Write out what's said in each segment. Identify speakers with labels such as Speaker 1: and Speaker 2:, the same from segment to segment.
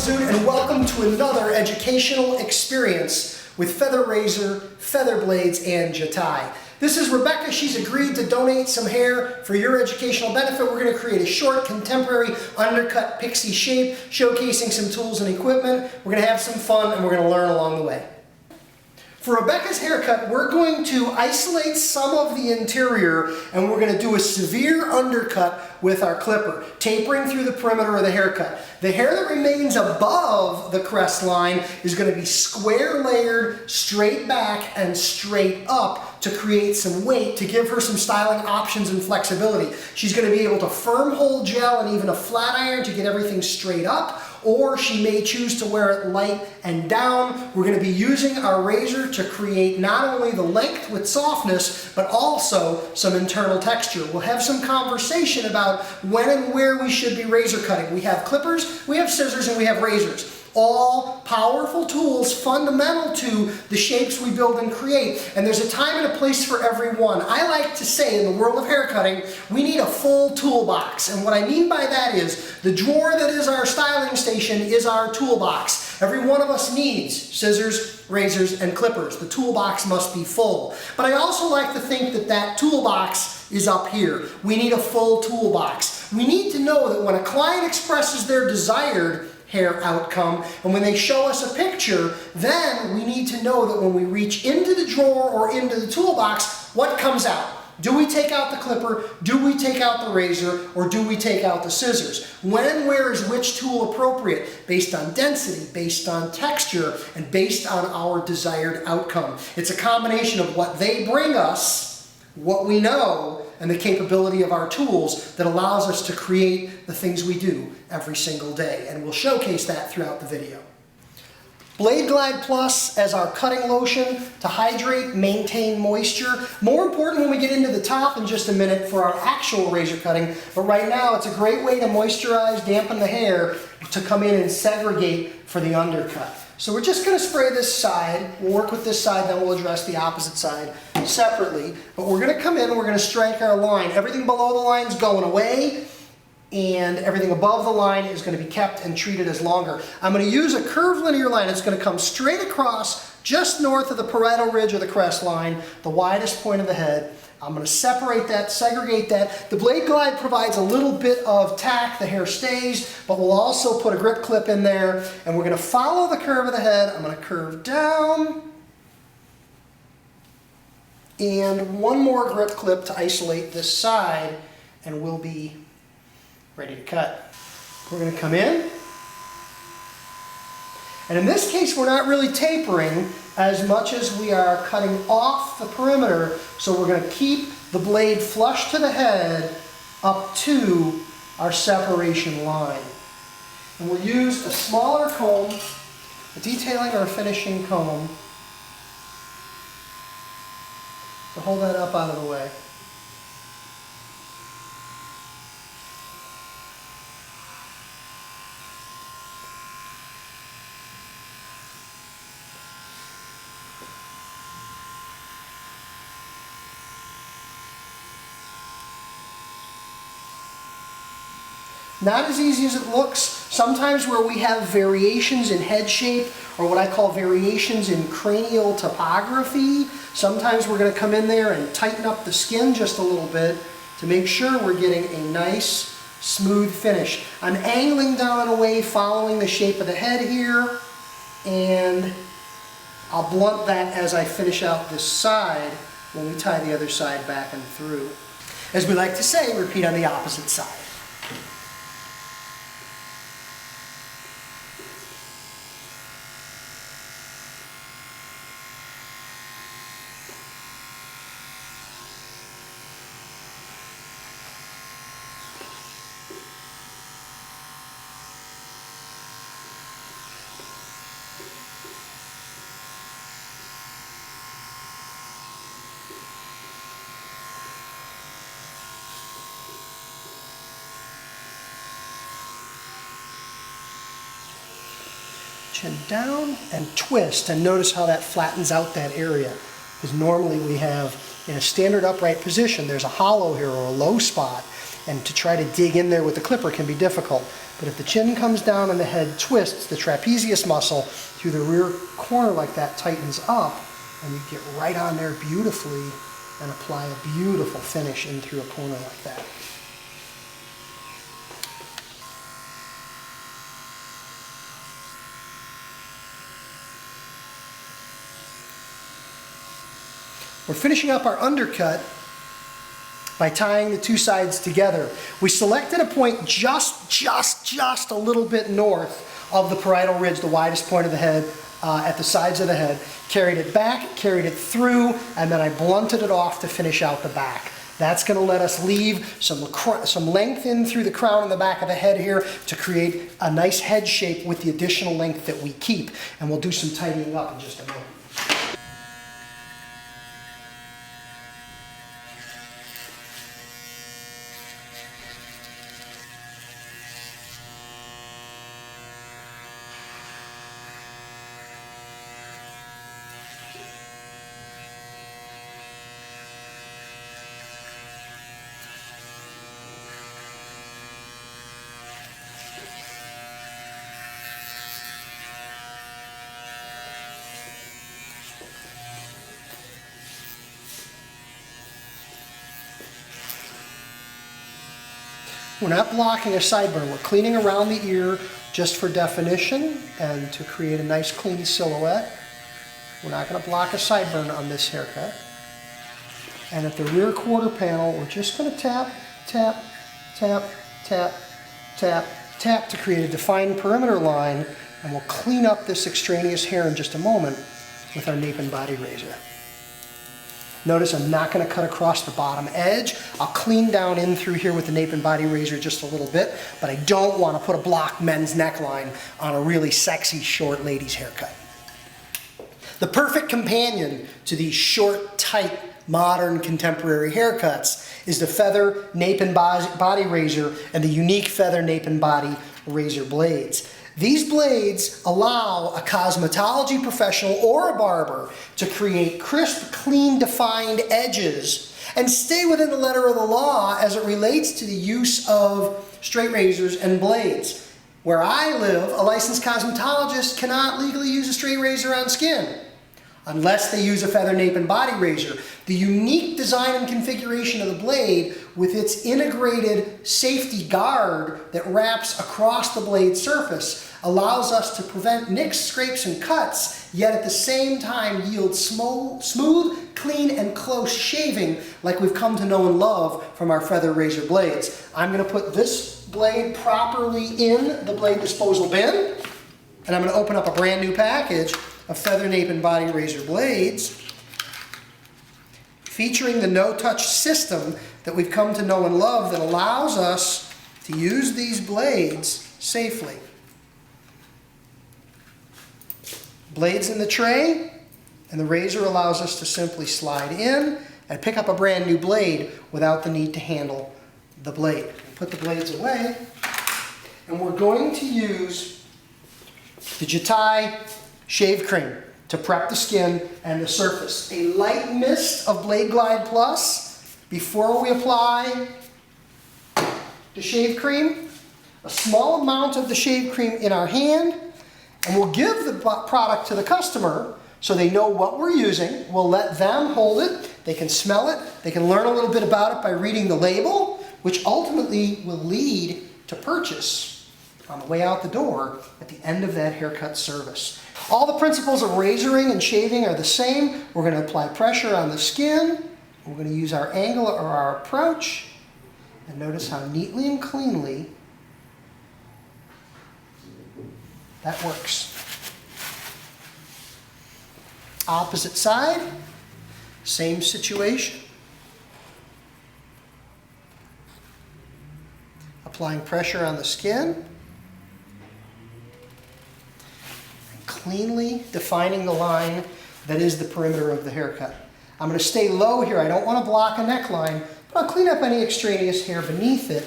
Speaker 1: And welcome to another educational experience with feather razor, feather blades, and jatai. This is Rebecca. She's agreed to donate some hair for your educational benefit. We're going to create a short, contemporary, undercut pixie shape, showcasing some tools and equipment. We're going to have some fun, and we're going to learn along the way. For Rebecca's haircut, we're going to isolate some of the interior, and we're going to do a severe undercut with our clipper, tapering through the perimeter of the haircut. The hair that remains above the crest line is going to be square layered, straight back and straight up to create some weight, to give her some styling options and flexibility. She's going to be able to firm hold gel and even a flat iron to get everything straight up, or she may choose to wear it light and down. We're going to be using our razor to create not only the length with softness, but also some internal texture. We'll have some conversation about when and where we should be razor cutting. We have clippers, we have scissors, and we have razors. All powerful tools fundamental to the shapes we build and create. And there's a time and a place for every one. I like to say in the world of haircutting, we need a full toolbox. And what I mean by that is the drawer that is our styling station is our toolbox. Every one of us needs scissors, razors, and clippers. The toolbox must be full. But I also like to think that that toolbox is up here. We need a full toolbox. We need to know that when a client expresses their desired hair outcome, and when they show us a picture, then we need to know that when we reach into the drawer or into the toolbox, what comes out? Do we take out the clipper? Do we take out the razor? Or do we take out the scissors? When and where is which tool appropriate? Based on density, based on texture, and based on our desired outcome. It's a combination of what they bring us, what we know, and the capability of our tools that allows us to create the things we do every single day. And we'll showcase that throughout the video. Blade Glide Plus as our cutting lotion to hydrate, maintain moisture. More important when we get into the top in just a minute for our actual razor cutting, but right now it's a great way to moisturize, dampen the hair, to come in and segregate for the undercut. So we're just going to spray this side. We'll work with this side, then we'll address the opposite side separately. But we're going to come in and we're going to strike our line. Everything below the line is going away, and everything above the line is going to be kept and treated as longer. I'm going to use a curved linear line. It's going to come straight across just north of the parietal ridge of the crest line, the widest point of the head. I'm going to separate that, segregate that. The Blade Glide provides a little bit of tack, the hair stays, but we'll also put a grip clip in there, and we're going to follow the curve of the head. I'm going to curve down, and one more grip clip to isolate this side, and we'll be ready to cut. We're going to come in, and in this case we're not really tapering as much as we are cutting off the perimeter, so we're going to keep the blade flush to the head up to our separation line. And we'll use a smaller comb, a detailing or a finishing comb, to hold that up out of the way. Not as easy as it looks. Sometimes where we have variations in head shape, or what I call variations in cranial topography, sometimes we're going to come in there and tighten up the skin just a little bit to make sure we're getting a nice, smooth finish. I'm angling down and away, following the shape of the head here, and I'll blunt that as I finish out this side when we tie the other side back and through. As we like to say, repeat on the opposite side. Chin down and twist, and notice how that flattens out that area. Because normally we have, in a standard upright position, there's a hollow here or a low spot, and to try to dig in there with the clipper can be difficult. But if the chin comes down and the head twists, the trapezius muscle through the rear corner like that tightens up, and you get right on there beautifully and apply a beautiful finish in through a corner like that. We're finishing up our undercut by tying the two sides together. We selected a point just a little bit north of the parietal ridge, the widest point of the head, at the sides of the head. Carried it back, carried it through, and then I blunted it off to finish out the back. That's going to let us leave some length in through the crown and the back of the head here to create a nice head shape with the additional length that we keep. And we'll do some tidying up in just a moment. We're not blocking a sideburn. We're cleaning around the ear just for definition and to create a nice clean silhouette. We're not going to block a sideburn on this haircut. And at the rear quarter panel, we're just going to tap, tap, tap, tap, tap, tap to create a defined perimeter line, and we'll clean up this extraneous hair in just a moment with our nape and body razor. Notice I'm not going to cut across the bottom edge. I'll clean down in through here with the nape and body razor just a little bit, but I don't want to put a block men's neckline on a really sexy short lady's haircut. The perfect companion to these short, tight, modern, contemporary haircuts is the feather nape and body razor and the unique feather nape and body razor blades. These blades allow a cosmetology professional or a barber to create crisp, clean, defined edges and stay within the letter of the law as it relates to the use of straight razors and blades. Where I live, a licensed cosmetologist cannot legally use a straight razor on skin unless they use a feather nape and body razor. The unique design and configuration of the blade with its integrated safety guard that wraps across the blade surface allows us to prevent nicks, scrapes, and cuts, yet at the same time yield smooth, clean, and close shaving like we've come to know and love from our feather razor blades. I'm going to put this blade properly in the blade disposal bin, and I'm going to open up a brand new package of feather nape and body razor blades featuring the no-touch system that we've come to know and love that allows us to use these blades safely. Blades in the tray, and the razor allows us to simply slide in and pick up a brand new blade without the need to handle the blade. Put the blades away, and we're going to use the Jatai shave cream to prep the skin and the surface. A light mist of Blade Glide Plus before we apply the shave cream, a small amount of the shave cream in our hand, and we'll give the product to the customer so they know what we're using. We'll let them hold it, they can smell it, they can learn a little bit about it by reading the label, which ultimately will lead to purchase on the way out the door at the end of that haircut service. All the principles of razoring and shaving are the same. We're going to apply pressure on the skin. We're going to use our angle or our approach. And notice how neatly and cleanly that works. Opposite side, same situation. Applying pressure on the skin. Cleanly defining the line that is the perimeter of the haircut. I'm going to stay low here. I don't want to block a neckline, but I'll clean up any extraneous hair beneath it,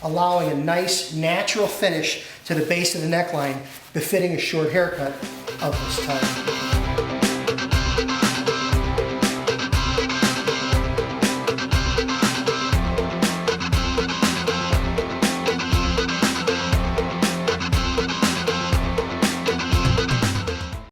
Speaker 1: allowing a nice natural finish to the base of the neckline, befitting a short haircut of this type.